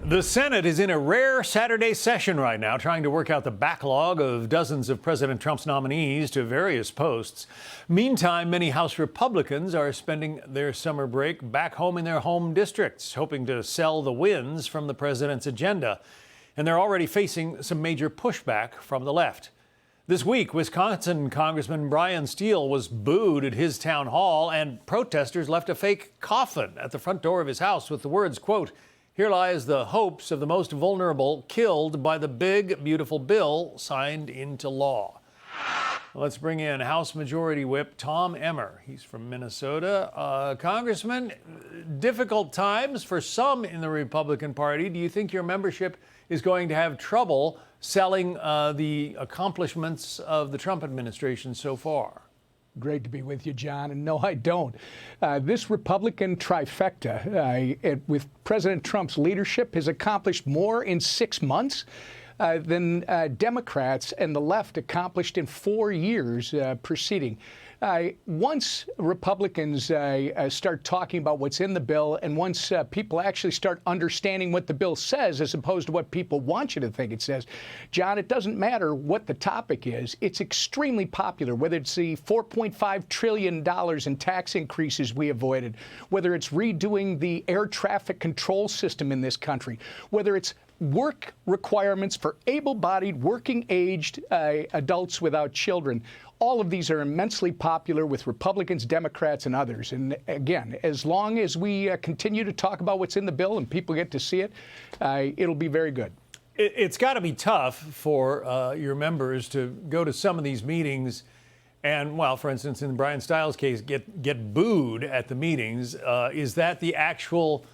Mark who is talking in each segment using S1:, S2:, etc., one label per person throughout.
S1: The Senate is in a rare Saturday session right now, trying to work out the backlog of dozens of President Trump's nominees to various posts. Meantime, many House Republicans are spending their summer break back home in their home districts, hoping to sell the wins from the president's agenda. And they're already facing some major pushback from the left. This week, Wisconsin Congressman Brian Steele was booed at his town hall, and protesters left a fake coffin at the front door of his house with the words, quote, "Here lies the hopes of the most vulnerable killed by the big, beautiful bill signed into law." Let's bring in House Majority Whip Tom Emmer. He's from Minnesota. Congressman, difficult times for some in the Republican Party. Do you think your membership is going to have trouble selling the accomplishments of the Trump administration so far?
S2: Great to be with you, John. And no, I don't. This Republican trifecta with President Trump's leadership has accomplished more in 6 months than Democrats and the left accomplished in 4 years preceding. Once Republicans start talking about what's in the bill, and once people actually start understanding what the bill says as opposed to what people want you to think it says, John, it doesn't matter what the topic is. It's extremely popular, whether it's the $4.5 trillion in tax increases we avoided, whether it's redoing the air traffic control system in this country, whether it's work requirements for able-bodied, working-aged adults without children. All of these are immensely popular with Republicans, Democrats, and others. And again, as long as we continue to talk about what's in the bill and people get to see it, it'll be very good.
S1: It's got to be tough for your members to go to some of these meetings and, well, for instance, in Brian Stiles' case, get booed at the meetings. Is that the actual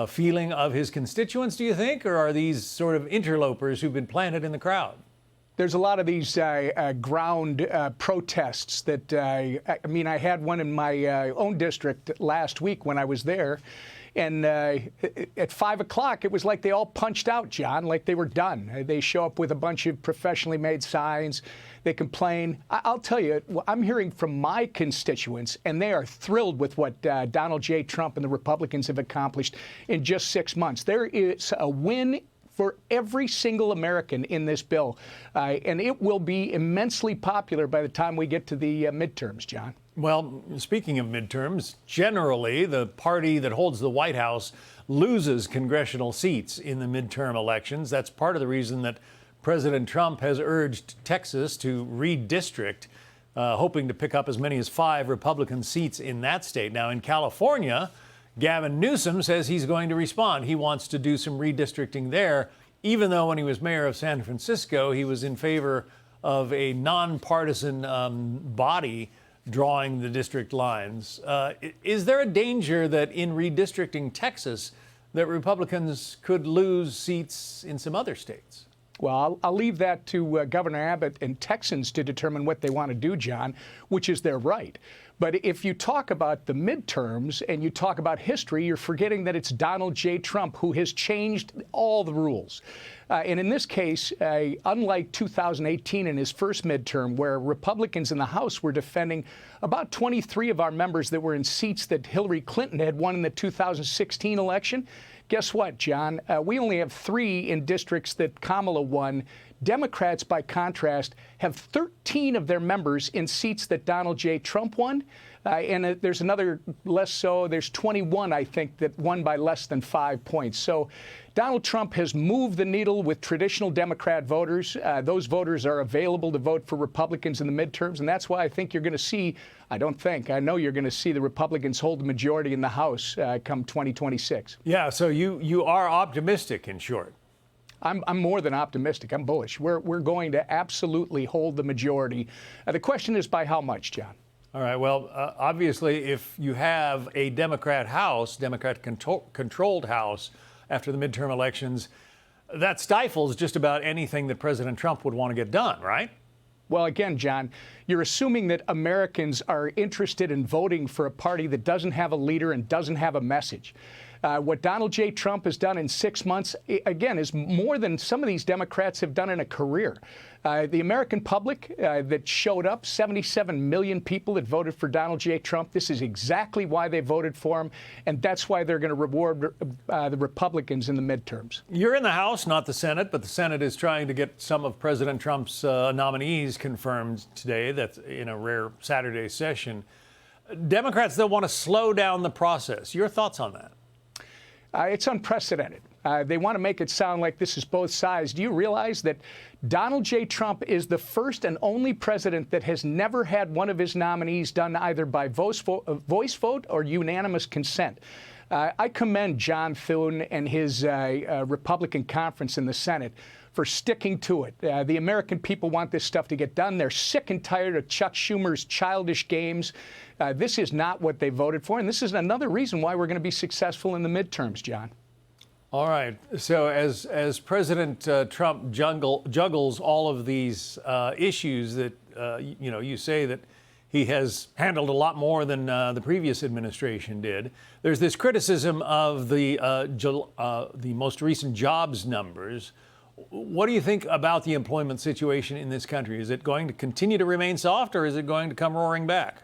S1: feeling of his constituents, do you think, or are these sort of interlopers who've been planted in the crowd?
S2: There's a lot of these ground protests that, I mean, I had one in my own district last week when I was there. And at 5 o'clock, it was like they all punched out, John, like they were done. They show up with a bunch of professionally made signs. They complain. I'll tell you, I'm hearing from my constituents, and they are thrilled with what Donald J. Trump and the Republicans have accomplished in just 6 months. There is a win for every single American in this bill, and it will be immensely popular by the time we get to the midterms, John.
S1: Well, speaking of midterms, generally the party that holds the White House loses congressional seats in the midterm elections. That's part of the reason that President Trump has urged Texas to redistrict, hoping to pick up as many as 5 Republican seats in that state. Now, in California, Gavin Newsom says he's going to respond. He wants to do some redistricting there, even though when he was mayor of San Francisco, he was in favor of a nonpartisan body drawing the district lines. Is there a danger that in redistricting Texas, that Republicans could lose seats in some other states?
S2: Well, I'll leave that to Governor Abbott and Texans to determine what they want to do, John, which is their right. But if you talk about the midterms and you talk about history, you're forgetting that it's Donald J. Trump who has changed all the rules. And in this case, unlike 2018 in his first midterm, where Republicans in the House were defending about 23 of our members that were in seats that Hillary Clinton had won in the 2016 election, guess what, John? We only have 3 in districts that Kamala won. Democrats, by contrast, have 13 of their members in seats that Donald J. Trump won. And there's another less so. There's 21, I think, that won by less than 5 points. So Donald Trump has moved the needle with traditional Democrat voters. Those voters are available to vote for Republicans in the midterms. And that's why I think you're going to see, I know you're going to see the Republicans hold the majority in the House come 2026.
S1: Yeah, so you are optimistic, in short.
S2: I'm more than optimistic. I'm bullish. We're going to absolutely hold the majority. The question is by how much, John?
S1: All right. Well, obviously, if you have a Democrat House, Democrat-controlled House after the midterm elections, that stifles just about anything that President Trump would want to get done, right?
S2: Well, again, John, you're assuming that Americans are interested in voting for a party that doesn't have a leader and doesn't have a message. What Donald J. Trump has done in 6 months, again, is more than some of these Democrats have done in a career. The American public that showed up, 77 million people that voted for Donald J. Trump, this is exactly why they voted for him, and that's why they're going to reward the Republicans in the midterms.
S1: You're in the House, not the Senate, but the Senate is trying to get some of President Trump's nominees confirmed today. That's in a rare Saturday session. Democrats, they'll want to slow down the process. Your thoughts on that?
S2: It's unprecedented. They want to make it sound like this is both sides. Do you realize that Donald J. Trump is the first and only president that has never had one of his nominees done either by voice vote or unanimous consent? I commend John Thune and his Republican conference in the Senate for sticking to it. The American people want this stuff to get done. They're sick and tired of Chuck Schumer's childish games. This is not what they voted for, and this is another reason why we're going to be successful in the midterms, John.
S1: All right. So as President Trump juggles all of these issues that, you say that he has handled a lot more than the previous administration did, there's this criticism of the most recent jobs numbers. What do you think about the employment situation in this country? Is it going to continue to remain soft, or is it going to come roaring back?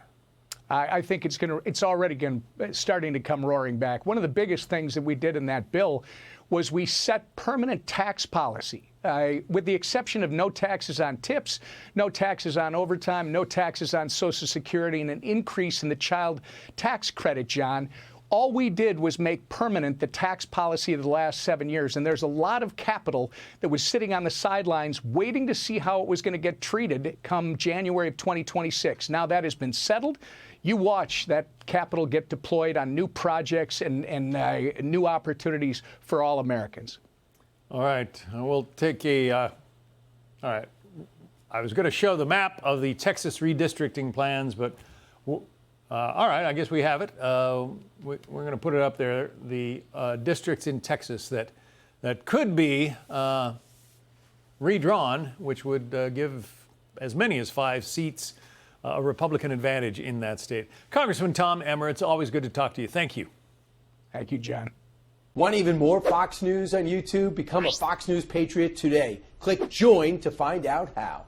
S2: I think it's already starting to come roaring back. One of the biggest things that we did in that bill was we set permanent tax policy, with the exception of no taxes on tips, no taxes on overtime, no taxes on Social Security, and an increase in the child tax credit, John. All we did was make permanent the tax policy of the last 7 years, and there's a lot of capital that was sitting on the sidelines waiting to see how it was going to get treated come January of 2026. Now that has been settled. You watch that capital get deployed on new projects and new opportunities for all Americans. All
S1: right. We'll take all right. I was going to show the map of the Texas redistricting plans, but all right, I guess we have it. We're going to put it up there. The districts in Texas that could be redrawn, which would give as many as 5 seats, a Republican advantage in that state. Congressman Tom Emmer, it's always good to talk to you. Thank you.
S2: Thank you, John.
S3: Want even more Fox News on YouTube? Become a Fox News Patriot today. Click join to find out how.